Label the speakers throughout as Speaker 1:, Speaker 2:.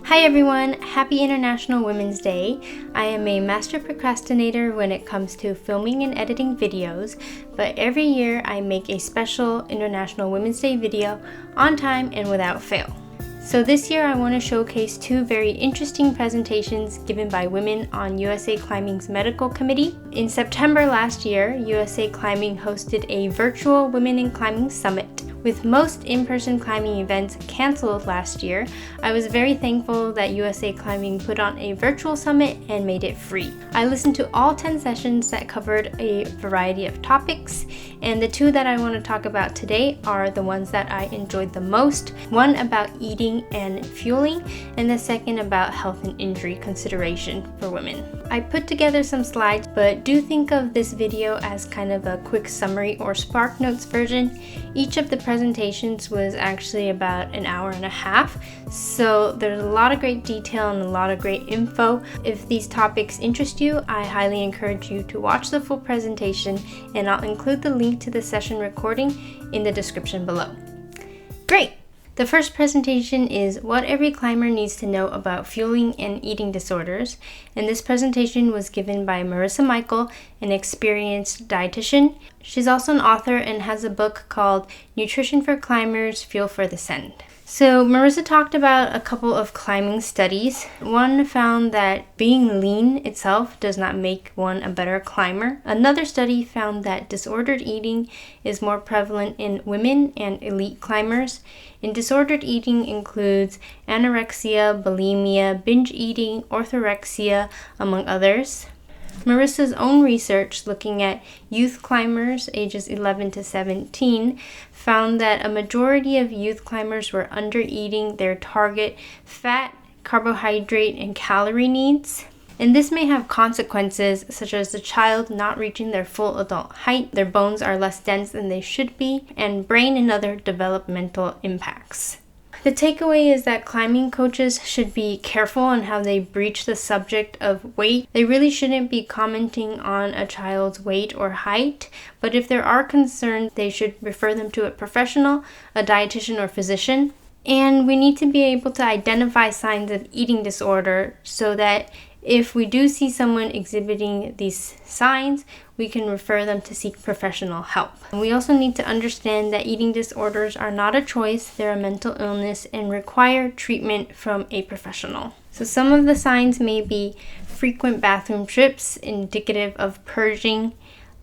Speaker 1: Hi everyone, happy International Women's Day. I am a master procrastinator when it comes to filming and editing videos, but every year I make a special International Women's Day video on time and without fail. So this year I want to showcase two very interesting presentations given by women on USA Climbing's medical committee. In September last year, USA Climbing hosted a virtual Women in Climbing Summit. With most in-person climbing events canceled last year, I was very thankful that USA Climbing put on a virtual summit and made it free. I listened to all 10 sessions that covered a variety of topics, and the two that I want to talk about today are the ones that I enjoyed the most. One about eating and fueling, and the second about health and injury consideration for women. I put together some slides, but do think of this video as kind of a quick summary or Spark Notes version. Each of the presentations was actually about an hour and a half, so there's a lot of great detail and a lot of great info. If these topics interest you, I highly encourage you to watch the full presentation, and I'll include the link to the session recording in the description below. Great! The first presentation is what every climber needs to know about fueling and eating disorders, and this presentation was given by Marisa Michael, an experienced dietitian. She's also an author and has a book called Nutrition for Climbers, Fuel for the Send. So Marisa talked about a couple of climbing studies. One found that being lean itself does not make one a better climber. Another study found that disordered eating is more prevalent in women and elite climbers. And disordered eating includes anorexia, bulimia, binge eating, orthorexia, among others. Marisa's own research looking at youth climbers ages 11 to 17 found that a majority of youth climbers were under-eating their target fat, carbohydrate, and calorie needs. And this may have consequences such as the child not reaching their full adult height, their bones are less dense than they should be, and brain and other developmental impacts. The takeaway is that climbing coaches should be careful on how they breach the subject of weight. They really shouldn't be commenting on a child's weight or height, but if there are concerns, they should refer them to a professional, a dietitian or physician. And we need to be able to identify signs of eating disorder so that if we do see someone exhibiting these signs, we can refer them to seek professional help. And we also need to understand that eating disorders are not a choice, they're a mental illness and require treatment from a professional. So some of the signs may be frequent bathroom trips, indicative of purging,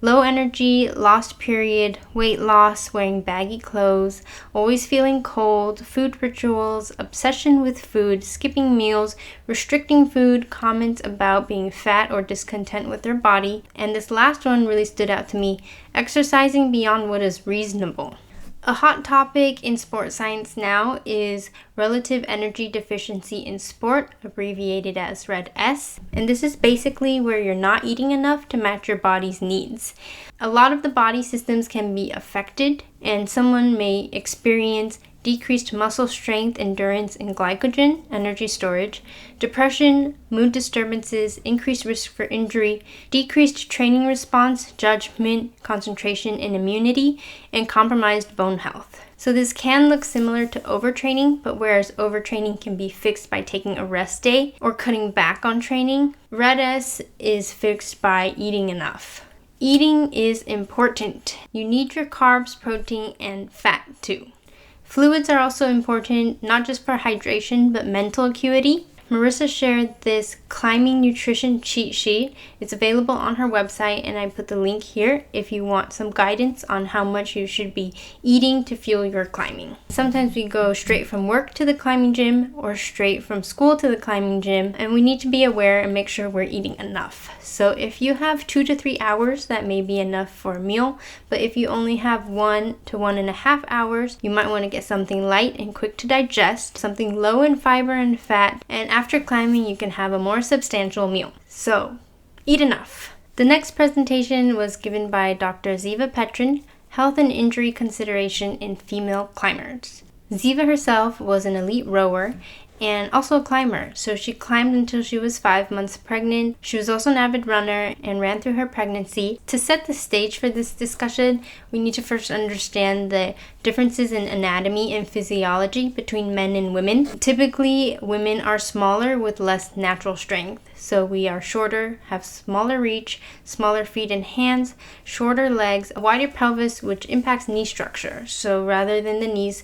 Speaker 1: low energy, lost period, weight loss, wearing baggy clothes, always feeling cold, food rituals, obsession with food, skipping meals, restricting food, comments about being fat or discontent with their body, and this last one really stood out to me, exercising beyond what is reasonable. A hot topic in sports science now is relative energy deficiency in sport, abbreviated as RED-S. And this is basically where you're not eating enough to match your body's needs. A lot of the body systems can be affected, and someone may experience decreased muscle strength, endurance, and glycogen, energy storage, depression, mood disturbances, increased risk for injury, decreased training response, judgment, concentration, and immunity, and compromised bone health. So this can look similar to overtraining, but whereas overtraining can be fixed by taking a rest day or cutting back on training, RED-S is fixed by eating enough. Eating is important. You need your carbs, protein, and fat too. Fluids are also important, not just for hydration, but mental acuity. Marisa shared this climbing nutrition cheat sheet. It's available on her website, and I put the link here if you want some guidance on how much you should be eating to fuel your climbing. Sometimes we go straight from work to the climbing gym or straight from school to the climbing gym, and we need to be aware and make sure we're eating enough. So if you have 2 to 3 hours, that may be enough for a meal, but if you only have 1 to 1.5 hours, you might want to get something light and quick to digest, something low in fiber and fat, and after climbing you can have a more substantial meal. So eat enough. The next presentation was given by Dr. Ziva Petrin, Health and Injury Consideration in Female Climbers. Ziva herself was an elite rower, and also a climber. So she climbed until she was 5 months pregnant. She was also an avid runner and ran through her pregnancy. To set the stage for this discussion, we need to first understand the differences in anatomy and physiology between men and women. Typically, women are smaller with less natural strength. So we are shorter, have smaller reach, smaller feet and hands, shorter legs, a wider pelvis, which impacts knee structure. So rather than the knees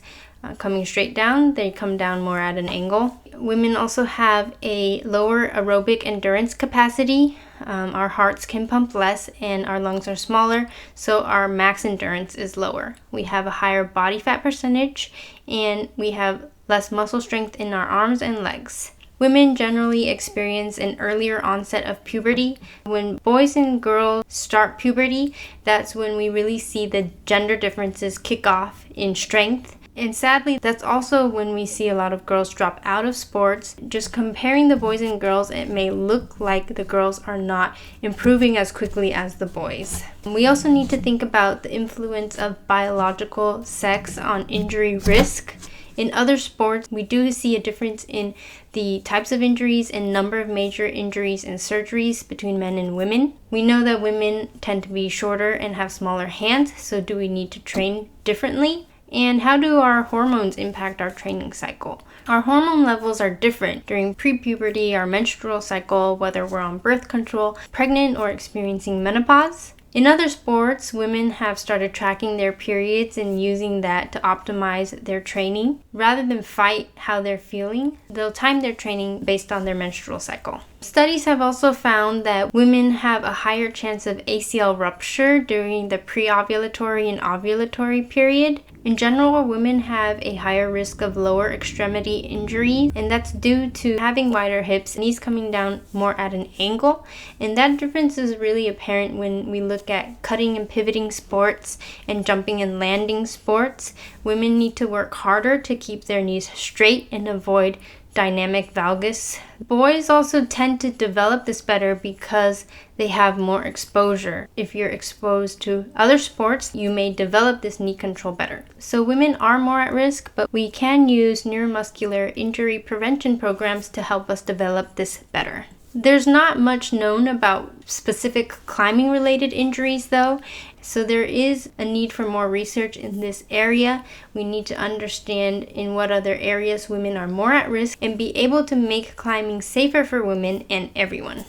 Speaker 1: coming straight down, they come down more at an angle. Women also have a lower aerobic endurance capacity. Our hearts can pump less and our lungs are smaller, so our max endurance is lower. We have a higher body fat percentage and we have less muscle strength in our arms and legs. Women generally experience an earlier onset of puberty. When boys and girls start puberty, that's when we really see the gender differences kick off in strength. And sadly, that's also when we see a lot of girls drop out of sports. Just comparing the boys and girls, it may look like the girls are not improving as quickly as the boys. We also need to think about the influence of biological sex on injury risk. In other sports, we do see a difference in the types of injuries and number of major injuries and surgeries between men and women. We know that women tend to be shorter and have smaller hands, so do we need to train differently? And how do our hormones impact our training cycle? Our hormone levels are different during pre-puberty, our menstrual cycle, whether we're on birth control, pregnant, or experiencing menopause. In other sports, women have started tracking their periods and using that to optimize their training. Rather than fight how they're feeling, they'll time their training based on their menstrual cycle. Studies have also found that women have a higher chance of ACL rupture during the pre-ovulatory and ovulatory period. In general, women have a higher risk of lower extremity injury, and that's due to having wider hips, knees coming down more at an angle. And that difference is really apparent when we look at cutting and pivoting sports and jumping and landing sports. Women need to work harder to keep their knees straight and avoid dynamic valgus. Boys also tend to develop this better because they have more exposure. If you're exposed to other sports, you may develop this knee control better. So women are more at risk, but we can use neuromuscular injury prevention programs to help us develop this better. There's not much known about specific climbing related injuries though, so there is a need for more research in this area. We need to understand in what other areas women are more at risk and be able to make climbing safer for women and everyone.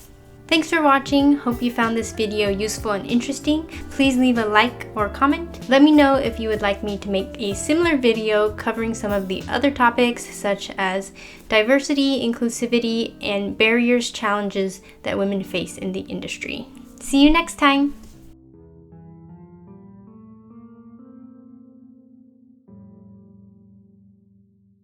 Speaker 1: Thanks for watching. Hope you found this video useful and interesting. Please leave a like or comment. Let me know if you would like me to make a similar video covering some of the other topics such as diversity, inclusivity, and barriers, challenges that women face in the industry. See you next time.